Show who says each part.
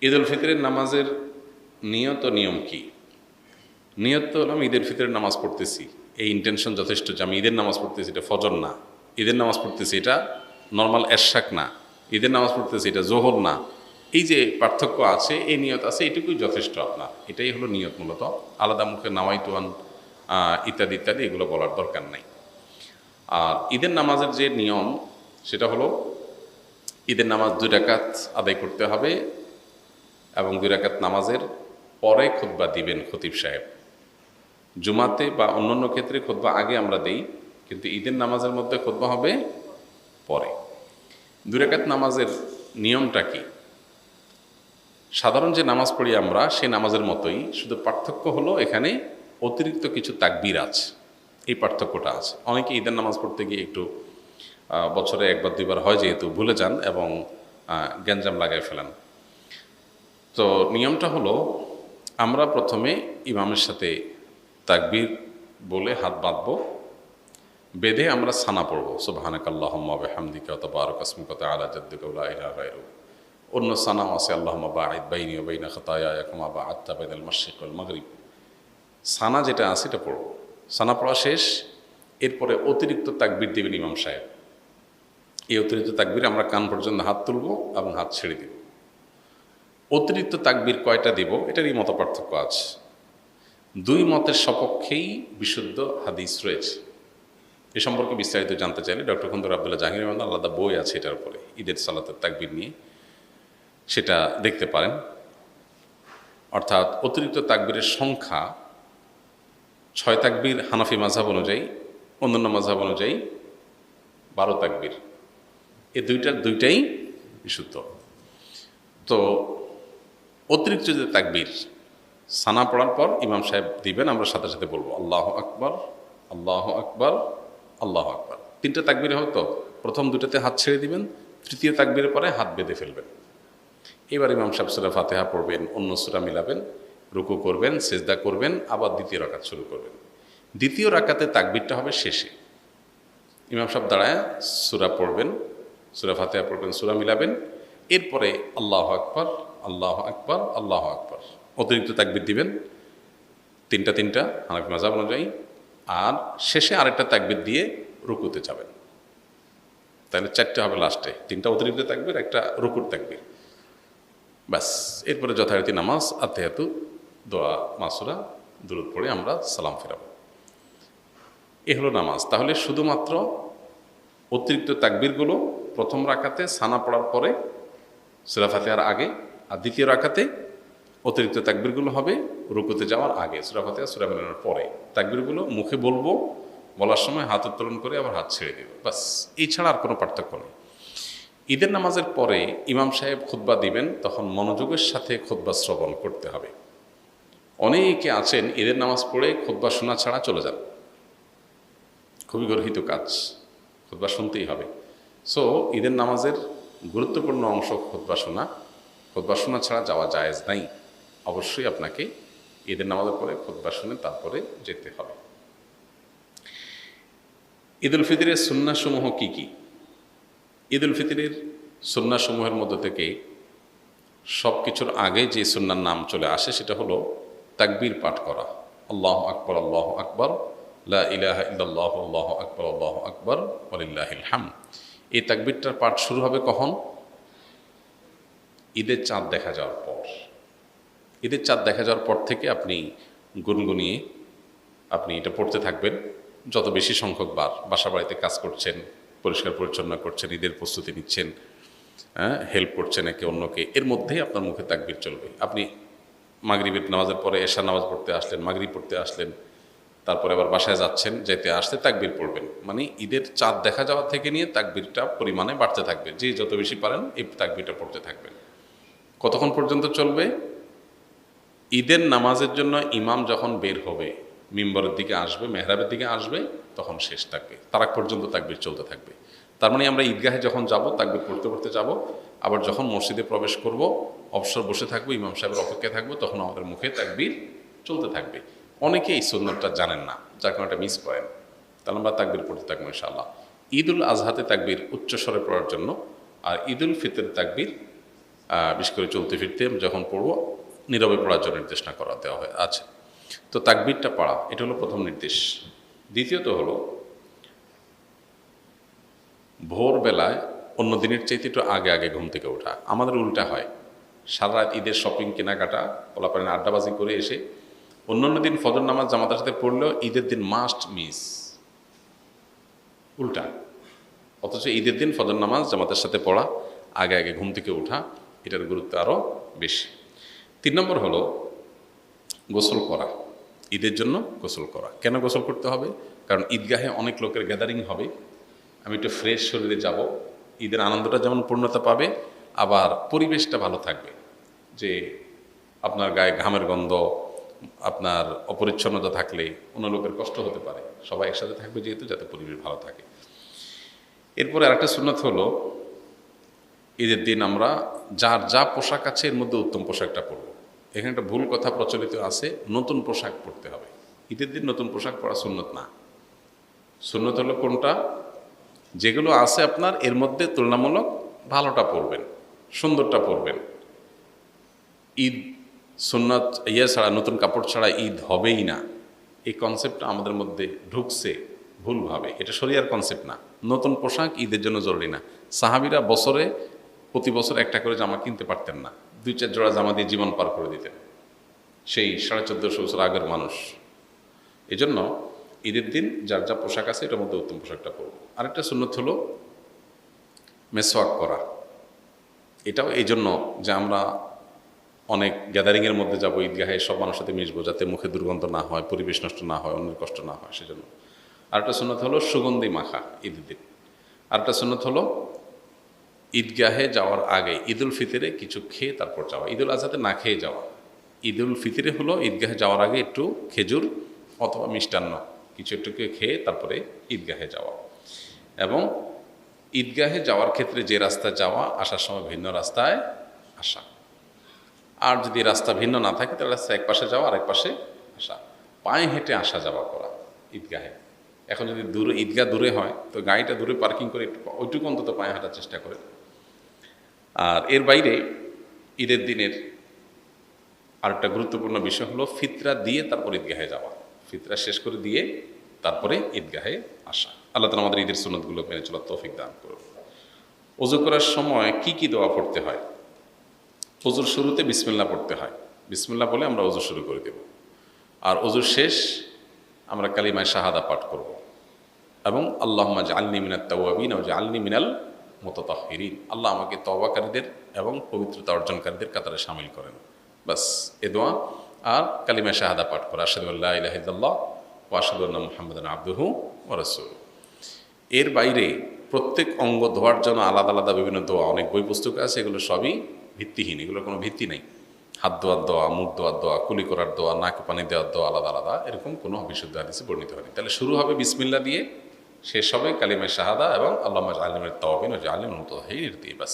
Speaker 1: ঈদ উল ফিতরের নামাজের নিয়ত ও নিয়ম কি? নিয়ত তো হলাম ঈদের ফিতরের নামাজ পড়তেছি, এই ইন্টেনশন যথেষ্ট যে আমি ঈদের নামাজ পড়তেছি, এটা ফজর না। ঈদের নামাজ পড়তেছি, এটা নর্মাল এরশাক না। ঈদের নামাজ পড়তেছি, এটা জোহর না। এই যে পার্থক্য আছে, এই নিয়ত আছে, এটুকুই যথেষ্ট আপনার। এটাই হলো নিয়ত মূলত। আলাদা মুখে নাওয়াইতুয়ান ইত্যাদি ইত্যাদি এগুলো বলার দরকার নাই। আর ঈদের নামাজের যে নিয়ম, সেটা হলো ঈদের নামাজ 2 রাকাত আদায় করতে হবে এবং 2 রাকাত নামাজের পরে খুতবা দিবেন খতিব সাহেব। জুমাতে বা অন্যান্য ক্ষেত্রে খুতবা আগে আমরা দেই, কিন্তু ঈদের নামাজের মধ্যে খুতবা হবে পরে। 2 রাকাত নামাজের নিয়মটা কি? সাধারণ যে নামাজ পড়ি আমরা সেই নামাজের মতোই, শুধু পার্থক্য হলো এখানে অতিরিক্ত কিছু তাকবীর আছে, এই পার্থক্যটা আছে। অনেকে ঈদের নামাজ পড়তে গিয়ে একটু বছরে 1 বার 2 বার হয় যেহেতু ভুলে যান এবং গ্যাঞ্জাম লাগাই ফেলেন। তো নিয়মটা হলো, আমরা প্রথমে ইমামের সাথে তাকবীর বলে হাত বাঁধব, বেঁধে আমরা সানা পড়ব, সুবহানাকাল্লাহুম্মা ওয়া বিহামদিকা ওয়া তাবারাকা ইসমুকা ওয়া তাআলা জাদ্দুকা ওয়া লা ইলাহা গায়রুক। অন্য সানাও আছে, আল্লাহুম্মা বাঈদ বাইনি ওয়া বাইনা খাতায়ায়া কামা বা'আদতা বাইনাল মাশরিক ওয়াল মাগরিব। সানা যেটা আছে এটা পড়ব। সানা পড়া শেষ, এরপরে অতিরিক্ত তাকবীর দেবেন ইমাম সাহেব। এই অতিরিক্ত তাকবীর আমরা কান পর্যন্ত হাত তুলব এবং হাত ছেড়ে দেব। অতিরিক্ত তাকবীর কয়টা দেব এটারই মত পার্থক্য আছে। 2 মতের সপক্ষেই বিশুদ্ধ হাদিস রয়েছে। এ সম্পর্কে বিস্তারিত জানতে চাইলে ডক্টর খন্দকার আব্দুল্লাহ জাহাঙ্গীর রহমানের আলাদা বই আছে এটার উপরে, ঈদের সালাতের তাকবীর নিয়ে, সেটা দেখতে পারেন। অর্থাৎ অতিরিক্ত তাকবীরের সংখ্যা 6 তাকবীর হানাফি মাযহাব অনুযায়ী, অন্যান্য মাযহাব অনুযায়ী 12 তাকবীর। এই দুইটাই বিশুদ্ধ। তো অতিরিক্ত যে তাকবীর সানা পড়ার পর ইমাম সাহেব দিবেন, আমরা সাথে সাথে বলবো আল্লাহু আকবার, আল্লাহু আকবার, আল্লাহু আকবার। 3টা তাকবীর হবে তো, প্রথম 2টাতে হাত ছেড়ে দিবেন, তৃতীয় তাকবীরের পরে হাত বেঁধে ফেলবেন। এবার ইমাম সাহেব সূরা ফাতিহা পড়বেন, অন্য সূরা মিলাবেন, রুকু করবেন, সিজদা করবেন, আবার দ্বিতীয় রাকাত শুরু করবেন। দ্বিতীয় রাকাতে তাকবীরটা হবে শেষে। ইমাম সাহেব দাঁড়ায় সূরা পড়বেন, সূরা ফাতিহা পড়বেন, সূরা মিলাবেন, এরপরে আল্লাহু আকবার, আল্লাহু আকবার, আল্লাহু আকবার, অতিরিক্ত তাকবীর দিবেন, 3টা হানাফি মাযহাব অনুযায়ী। আর শেষে আরেকটা তাকবীর দিয়ে রুকুতে যাবেন। তাহলে 4টে হবে লাস্টে, 3টা অতিরিক্ত তাকবীর, একটা রুকুর তাকবীর, ব্যাস। এরপরে যথারীতি নামাজ, আত্তাহিয়াতু, দোয়া, মাসুরা, দুরূদ পড়ে আমরা সালাম ফেরাবো। এ হলো নামাজ। তাহলে শুধুমাত্র অতিরিক্ত তাকবীরগুলো প্রথম রাকাতে সানা পড়ার পরে সূরা ফাতিহার আগে, আর দ্বিতীয় রাকাতে অতিরিক্ত তাকবীরগুলো হবে রুকুতে যাওয়ার আগে, সূরা ফাতিহা সূরা মিলানোর পরে। তাকবীরগুলো মুখে বলবো, বলার সময় হাত উত্তোলন করে আবার হাত ছেড়ে দেব, বাস। এই ছাড়া আর কোনো পার্থক্য নেই। ঈদের নামাজের পরে ইমাম সাহেব খুতবা দিবেন, তখন মনোযোগের সাথে খুতবা শ্রবণ করতে হবে। অনেকে আছেন ঈদের নামাজ পড়ে খুতবা শোনা ছাড়া চলে যান, খুবই গর্হিত কাজ, খুতবা শুনতেই হবে। সো ঈদের নামাজের গুরুত্বপূর্ণ অংশ খুতবা শোনা, খুতবা শোনা ছাড়া যাওয়া জায়েজ নাই। অবশ্যই আপনাকে ঈদের নামাজের পরে খুতবা শুনে তারপরে যেতে হবে। ঈদ উল ফিতরের সুন্নাহসমূহ কি কি? ঈদ উল ফিতরের সুন্নাহসমূহের মধ্য থেকে সব কিছুর আগে যে সুন্নার নাম চলে আসে সেটা হলো তাকবীর পাঠ করা, আল্লাহু আকবার, আল্লাহু আকবার, লা ইলাহা ইল্লাল্লাহু, আল্লাহু আকবার, আল্লাহু আকবার, ওয়ালিল্লাহিল হামদ। এই তাকবীরটার পাঠ শুরু হবে কখন? ঈদের চাঁদ দেখা যাওয়ার পর। ঈদের চাঁদ দেখা যাওয়ার পর থেকে আপনি গুনগুনিয়ে আপনি এটা পড়তে থাকবেন। যত বেশি সংখ্যক বার বাসা বাড়িতে কাজ করছেন, পরিষ্কার পরিচ্ছন্ন করছেন, ঈদের প্রস্তুতি নিচ্ছেন, হেল্প করছেন একে অন্যকে, এর মধ্যেই আপনার মুখে তাকবীর চলবে। আপনি মাগরিবের নামাজের পরে এশা নামাজ পড়তে আসলেন, মাগরিব পড়তে আসলেন, তারপরে আবার বাসায় যাচ্ছেন, যেতে আসতে তাকবীর পড়বেন। মানে ঈদের চাঁদ দেখা যাওয়া থেকে নিয়ে তাকবীরটা পরিমাণে বাড়তে থাকবে। যে যত বেশি পারেন এই তাকবীরটা পড়তে থাকবেন। কতক্ষণ পর্যন্ত চলবে? ঈদের নামাজের জন্য ইমাম যখন বের হবে, মিম্বরের দিকে আসবে, মেহরাবের দিকে আসবে, তখন শেষ থাকবে, তার আগ পর্যন্ত তাকবীর চলতে থাকবে। তার মানে আমরা ঈদগাহে যখন যাব তাকবীর পড়তে পড়তে যাব, আবার যখন মসজিদে প্রবেশ করব অবসর বসে থাকবো, ইমাম সাহেবের অপেক্ষায় থাকবো, তখন আমাদের মুখে তাকবীর চলতে থাকবে। অনেকে এই সুন্নতটা জানেন না, যার কারণে এটা মিস করেন। তাহলে আমরা তাকবীর পড়তে থাকবো ইনশাআল্লাহ। ঈদ উল আজহাতে তাকবীর উচ্চস্বরে পড়ার জন্য, আর ঈদ উল ফিতর তাকবীর বিশেষ করে চলতে ফিরতে যখন পড়বো নীরবে পড়ার জন্য নির্দেশনা করা দেওয়া হয় আছে। তো তাকবীরটা পড়া এটা হলো প্রথম নির্দেশ। দ্বিতীয়ত হলো ভোরবেলায় অন্য দিনের চাইতে একটু আগে আগে ঘুম থেকে ওঠা। আমাদের উল্টা হয়, সারা রাত ঈদের শপিং কেনাকাটা পোলাপানের আড্ডাবাজি করে এসে অন্য দিন ফজর নামাজ জামাতের সাথে পড়লেও ঈদের দিন মাস্ট মিস, উল্টা। অথচ ঈদের দিন ফজর নামাজ জামাতের সাথে পড়া, আগে আগে ঘুম থেকে ওঠা, এটার গুরুত্ব আরও বেশি। 3 নম্বর হলো গোসল করা। ঈদের জন্য গোসল করা। কেন গোসল করতে হবে? কারণ ঈদগাহে অনেক লোকের গ্যাদারিং হবে, আমি একটু ফ্রেশ শরীরে যাব, ঈদের আনন্দটা যেমন পূর্ণতা পাবে, আবার পরিবেশটা ভালো থাকবে। যে আপনার গায়ে ঘামের গন্ধ, আপনার অপরিচ্ছন্নতা থাকলে অন্য লোকের কষ্ট হতে পারে। সবাই একসাথে থাকবে যেহেতু, যাতে পরিবেশ ভালো থাকে। এরপরে আরেকটা সুন্নাত হলো ঈদের দিন আমরা যার যা পোশাক আছে এর মধ্যে উত্তম পোশাকটা পরব। এখানে একটা ভুল কথা প্রচলিত আছে, নতুন পোশাক পরতে হবে। ঈদের দিন নতুন পোশাক পরা সুন্নত না। সুন্নত হলো কোনটা? যেগুলো আছে আপনার এর মধ্যে তুলনামূলক ভালোটা পরবেন, সুন্দরটা পরবেন। ঈদ সুন্নত ছাড়া, নতুন কাপড় ছাড়া ঈদ হবেই না, এই কনসেপ্টটা আমাদের মধ্যে ঢুকছে ভুলভাবে। এটা শরিয়ার কনসেপ্ট না। নতুন পোশাক ঈদের জন্য জরুরি না। সাহাবীরা প্রতি বছর একটা করে জামা কিনতে পারতেন না, 2-4 জোড়া জামা দিয়ে জীবন পার করে দিতেন সেই 1450 বছর আগের মানুষ। এজন্য ঈদের দিন যার যা পোশাক আছে এটার মধ্যে উত্তম পোশাকটা পরব। আরেকটা সুন্নত হলো মেসওয়াক করা। এটাও এই জন্য যে আমরা অনেক গ্যাদারিংয়ের মধ্যে যাবো, ঈদগাহে সব মানুষের সাথে মিশবো, যাতে মুখে দুর্গন্ধ না হয়, পরিবেশ নষ্ট না হয়, অন্যের কষ্ট না হয়, সেজন্য। আরেকটা সুন্নত হলো সুগন্ধি মাখা ঈদের দিন। আরেকটা সুন্নত হলো ঈদগাহে যাওয়ার আগে ঈদুল ফিতরে কিছু খেয়ে তারপর যাওয়া, ঈদুল আজহাতে না খেয়ে যাওয়া। ঈদুল ফিতরে হলো ঈদগাহে যাওয়ার আগে একটু খেজুর অথবা মিষ্টান্ন কিছু একটু খেয়ে তারপরে ঈদগাহে যাওয়া। এবং ঈদগাহে যাওয়ার ক্ষেত্রে যে রাস্তায় যাওয়া, আসার সময় ভিন্ন রাস্তায় আসা। আর যদি রাস্তা ভিন্ন না থাকে তাহলে রাস্তা এক পাশে যাওয়া, আরেক পাশে আসা। পায়ে হেঁটে আসা যাওয়া করা ঈদগাহে। এখন যদি ঈদগাহ দূরে হয় তো গাড়িটা দূরে পার্কিং করে ওইটুকু অন্তত পায়ে হাঁটার চেষ্টা করে। আর এর বাইরে ঈদের দিনের আরেকটা গুরুত্বপূর্ণ বিষয় হলো ফিতরা দিয়ে তারপর ঈদগাহে যাওয়া। ফিতরা শেষ করে দিয়ে তারপরে ঈদগাহে আসা। আল্লাহ তাআলা আমাদের ঈদের সুন্নতগুলো মেনে চলার তৌফিক দান করুন। ওযু করার সময় কি কি দোয়া পড়তে হয়? ওযুর শুরুতে বিসমিল্লাহ পড়তে হয়। বিসমিল্লাহ বলে আমরা ওযু শুরু করে দেব। আর ওযুর শেষ আমরা কালিমায়ে শাহাদা পাঠ করব এবং আল্লাহুম্মা জাআলনি মিনাত তাওয়াবিন ওয়া জাআলনি মিনাল মুতাতাহহিরিন। আল্লাহ আমাকে তওবাকারীদের এবং পবিত্রতা অর্জনকারীদের কাতারে শামিল করেন। বাস এ দোয়া আর কালিমায়ে শাহাদা পাঠ করা, আশহাদু আল্লা ইলাহা ইল্লাল্লাহ ওয়া আশহাদু আন্না মুহাম্মাদান আবদুহু ওয়া রাসূলুহু। এর বাইরে প্রত্যেক অঙ্গ ধোয়ার জন্য আলাদা আলাদা বিভিন্ন দোয়া, অনেক বই পুস্তক আছে, এগুলো সবই ভিত্তিহীন, এগুলোর কোনো ভিত্তি নেই। হাত ধোয়ার দোয়া, মুখ ধোয়ার দোয়া, কুলি করার দোয়া, নাকে পানি দেওয়ার দোয়া আলাদা আলাদা, এরকম কোনো বিশুদ্ধ হাদিসে বর্ণিত হয়নি। তাহলে শুরু হবে বিসমিল্লাহ দিয়ে, শেষ হবে কালিমায়ে শাহাদা এবং আল্লাহুম্মা জাআলনি মিনাত তাওয়াবিন ওয়া জাআলনি মিনাল মুতাতাহহিরিন দিয়ে। বাস।